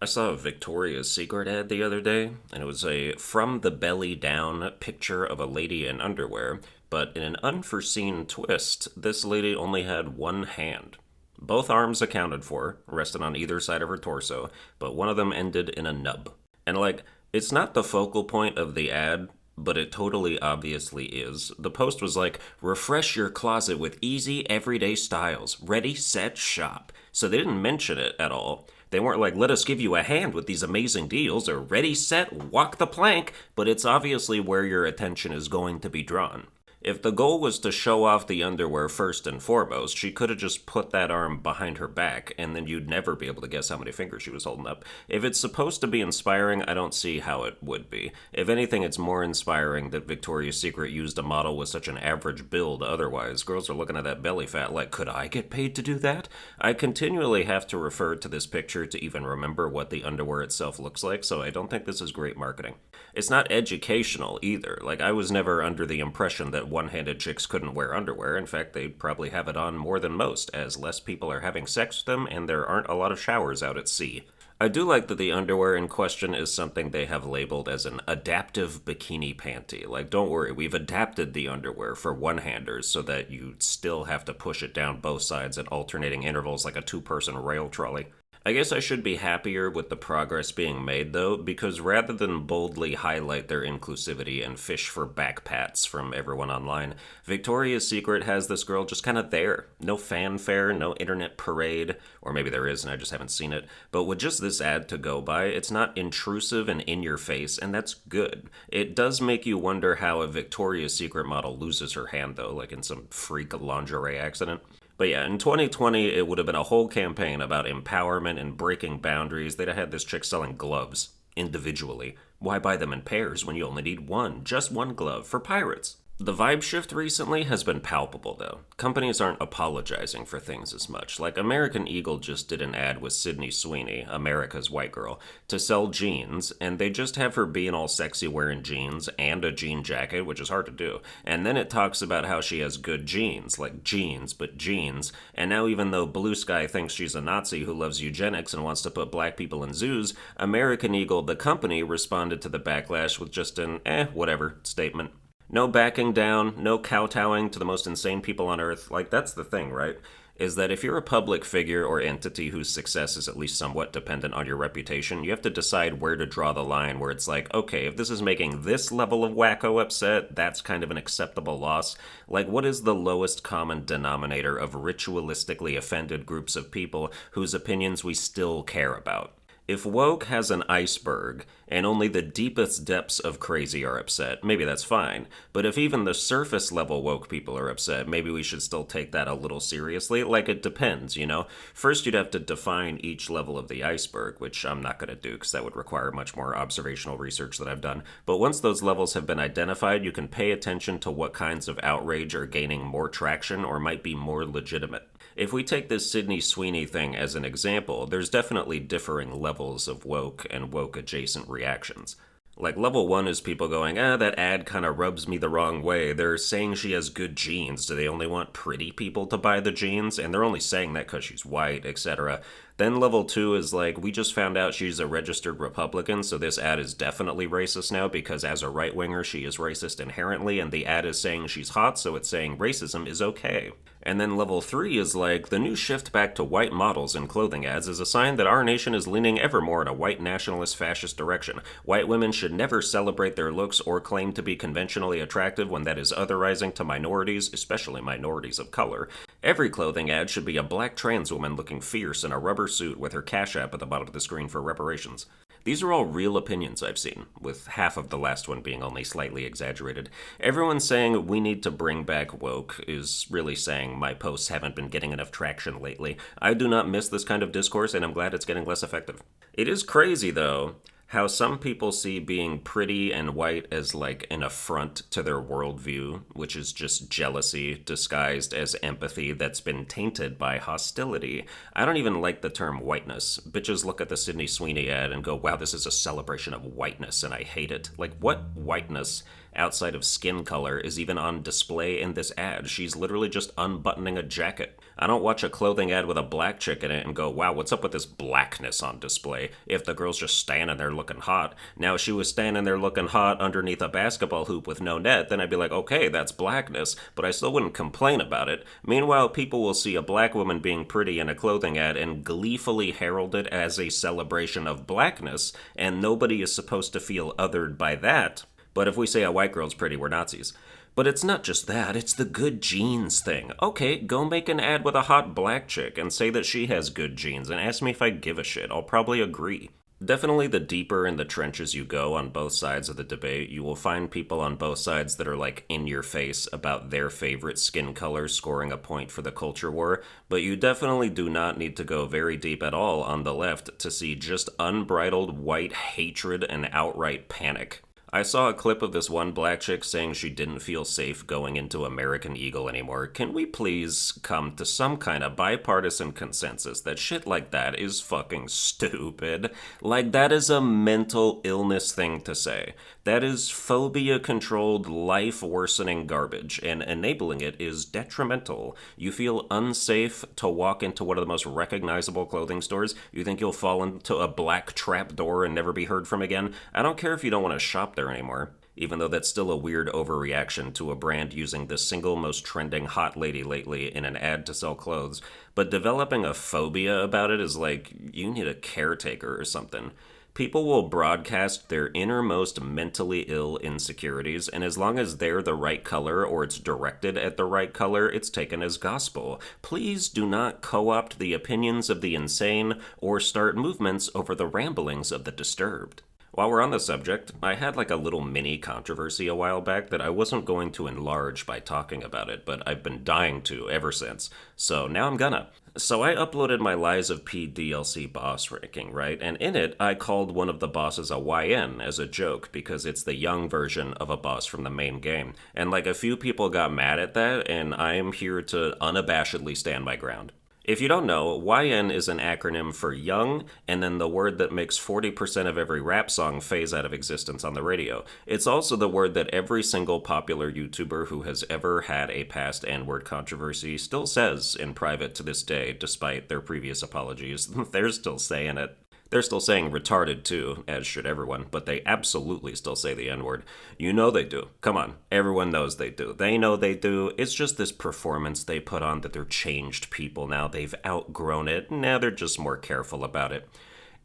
I saw a Victoria's Secret ad the other day, and it was a from the belly down picture of a lady in underwear, but in an unforeseen twist, this lady only had one hand. Both arms accounted for, rested on either side of her torso, but one of them ended in a nub. And it's not the focal point of the ad, but it totally obviously is. The post was like, refresh your closet with easy, everyday styles. Ready, set, shop. So they didn't mention it at all. They weren't like, let us give you a hand with these amazing deals, or ready, set, walk the plank, but it's obviously where your attention is going to be drawn. If the goal was to show off the underwear first and foremost, she could have just put that arm behind her back, and then you'd never be able to guess how many fingers she was holding up. If it's supposed to be inspiring, I don't see how it would be. If anything, it's more inspiring that Victoria's Secret used a model with such an average build. Otherwise, girls are looking at that belly fat like, could I get paid to do that? I continually have to refer to this picture to even remember what the underwear itself looks like, so I don't think this is great marketing. It's not educational either. Like, I was never under the impression that one handed chicks couldn't wear underwear. In fact, they probably have it on more than most, as less people are having sex with them and there aren't a lot of showers out at sea. I do like that the underwear in question is something they have labeled as an adaptive bikini panty. Like, don't worry, we've adapted the underwear for one-handers so that you still have to push it down both sides at alternating intervals like a two-person rail trolley. I guess I should be happier with the progress being made, though, because rather than boldly highlight their inclusivity and fish for backpats from everyone online, Victoria's Secret has this girl just kind of there. No fanfare, no internet parade, or maybe there is and I just haven't seen it, but with just this ad to go by, it's not intrusive and in your face, and that's good. It does make you wonder how a Victoria's Secret model loses her hand, though, like in some freak lingerie accident. But yeah, in 2020, it would have been a whole campaign about empowerment and breaking boundaries. They'd have had this chick selling gloves individually. Why buy them in pairs when you only need one? Just one glove for pirates. The vibe shift recently has been palpable, though. Companies aren't apologizing for things as much. Like, American Eagle just did an ad with Sydney Sweeney, America's white girl, to sell jeans, and they just have her being all sexy wearing jeans and a jean jacket, which is hard to do. And then it talks about how she has good genes, like jeans, but jeans. And now, even though Blue Sky thinks she's a Nazi who loves eugenics and wants to put black people in zoos, American Eagle, the company, responded to the backlash with just an whatever statement. No backing down, no kowtowing to the most insane people on earth. Like, that's the thing, right? Is that if you're a public figure or entity whose success is at least somewhat dependent on your reputation, you have to decide where to draw the line where it's like, okay, if this is making this level of wacko upset, that's kind of an acceptable loss. Like, what is the lowest common denominator of ritualistically offended groups of people whose opinions we still care about? If woke has an iceberg and only the deepest depths of crazy are upset, maybe that's fine. But if even the surface level woke people are upset, maybe we should still take that a little seriously. Like, it depends, you know? First, you'd have to define each level of the iceberg, which I'm not going to do because that would require much more observational research that I've done. But once those levels have been identified, you can pay attention to what kinds of outrage are gaining more traction or might be more legitimate. If we take this Sydney Sweeney thing as an example, there's definitely differing levels of woke and woke adjacent reactions. Like, level 1 is people going, that ad kind of rubs me the wrong way. They're saying she has good genes. Do they only want pretty people to buy the jeans? And they're only saying that because she's white, etc. Then level 2 is like, we just found out she's a registered Republican, so this ad is definitely racist now because as a right-winger, she is racist inherently, and the ad is saying she's hot, so it's saying racism is okay. And then level 3 is like, the new shift back to white models in clothing ads is a sign that our nation is leaning ever more in a white nationalist fascist direction. White women should never celebrate their looks or claim to be conventionally attractive when that is otherizing to minorities, especially minorities of color. Every clothing ad should be a black trans woman looking fierce in a rubber suit with her Cash App at the bottom of the screen for reparations. These are all real opinions I've seen, with half of the last one being only slightly exaggerated. Everyone saying we need to bring back woke is really saying my posts haven't been getting enough traction lately. I do not miss this kind of discourse, and I'm glad it's getting less effective. It is crazy, though, how some people see being pretty and white as like an affront to their worldview, which is just jealousy disguised as empathy that's been tainted by hostility. I don't even like the term whiteness. Bitches look at the Sydney Sweeney ad and go, wow, this is a celebration of whiteness, and I hate it. Like, what whiteness outside of skin color is even on display in this ad. She's literally just unbuttoning a jacket. I don't watch a clothing ad with a black chick in it and go, wow, what's up with this blackness on display, if the girl's just standing there looking hot. Now, if she was standing there looking hot underneath a basketball hoop with no net, then I'd be like, okay, that's blackness, but I still wouldn't complain about it. Meanwhile, people will see a black woman being pretty in a clothing ad and gleefully herald it as a celebration of blackness, and nobody is supposed to feel othered by that. But if we say a white girl's pretty, we're Nazis. But it's not just that, it's the good genes thing. Okay, go make an ad with a hot black chick and say that she has good genes and ask me if I give a shit. I'll probably agree. Definitely the deeper in the trenches you go on both sides of the debate, you will find people on both sides that are like in your face about their favorite skin color scoring a point for the culture war, but you definitely do not need to go very deep at all on the left to see just unbridled white hatred and outright panic. I saw a clip of this one black chick saying she didn't feel safe going into American Eagle anymore. Can we please come to some kind of bipartisan consensus that shit like that is fucking stupid? Like, that is a mental illness thing to say. That is phobia-controlled, life-worsening garbage, and enabling it is detrimental. You feel unsafe to walk into one of the most recognizable clothing stores? You think you'll fall into a black trap door and never be heard from again? I don't care if you don't want to shop there anymore, even though that's still a weird overreaction to a brand using the single most trending hot lady lately in an ad to sell clothes. But developing a phobia about it is like, you need a caretaker or something. People will broadcast their innermost mentally ill insecurities, and as long as they're the right color or it's directed at the right color, it's taken as gospel. Please do not co-opt the opinions of the insane or start movements over the ramblings of the disturbed. While we're on the subject, I had like a little mini controversy a while back that I wasn't going to enlarge by talking about it, but I've been dying to ever since, so now I'm gonna. So I uploaded my Lies of P DLC boss ranking, right? And in it, I called one of the bosses a YN as a joke because it's the young version of a boss from the main game. And like a few people got mad at that, and I am here to unabashedly stand my ground. If you don't know, YN is an acronym for young, and then the word that makes 40% of every rap song phase out of existence on the radio. It's also the word that every single popular YouTuber who has ever had a past N-word controversy still says in private to this day, despite their previous apologies. They're still saying it. They're still saying retarded too, as should everyone, but they absolutely still say the N-word. You know they do. Come on, everyone knows they do. They know they do. It's just this performance they put on that they're changed people now. They've outgrown it. Now they're just more careful about it.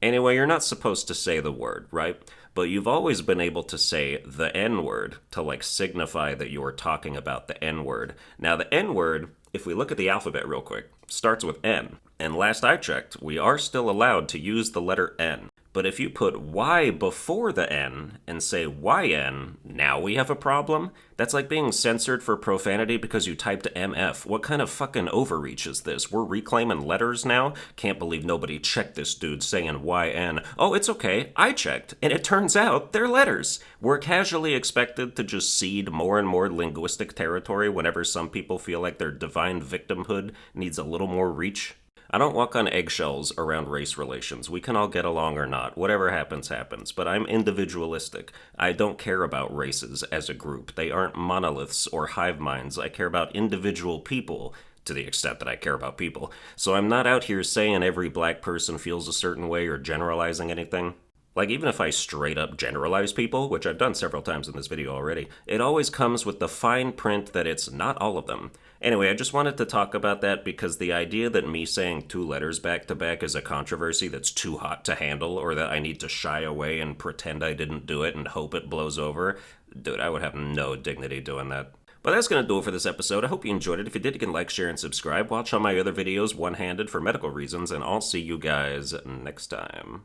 Anyway, you're not supposed to say the word, right? But you've always been able to say the N-word to like signify that you're talking about the N-word. Now the N-word, if we look at the alphabet real quick, starts with N. And last I checked, we are still allowed to use the letter N. But if you put Y before the N and say YN, now we have a problem? That's like being censored for profanity because you typed MF. What kind of fucking overreach is this? We're reclaiming letters now? Can't believe nobody checked this dude saying YN. Oh, it's okay, I checked, and it turns out they're letters. We're casually expected to just cede more and more linguistic territory whenever some people feel like their divine victimhood needs a little more reach. I don't walk on eggshells around race relations. We can all get along or not. Whatever happens, happens. But I'm individualistic. I don't care about races as a group. They aren't monoliths or hive minds. I care about individual people, to the extent that I care about people. So I'm not out here saying every black person feels a certain way or generalizing anything. Like, even if I straight up generalize people, which I've done several times in this video already, it always comes with the fine print that it's not all of them. Anyway, I just wanted to talk about that because the idea that me saying two letters back to back is a controversy that's too hot to handle, or that I need to shy away and pretend I didn't do it and hope it blows over, dude, I would have no dignity doing that. But that's going to do it for this episode. I hope you enjoyed it. If you did, you can like, share, and subscribe. Watch all my other videos one-handed for medical reasons, and I'll see you guys next time.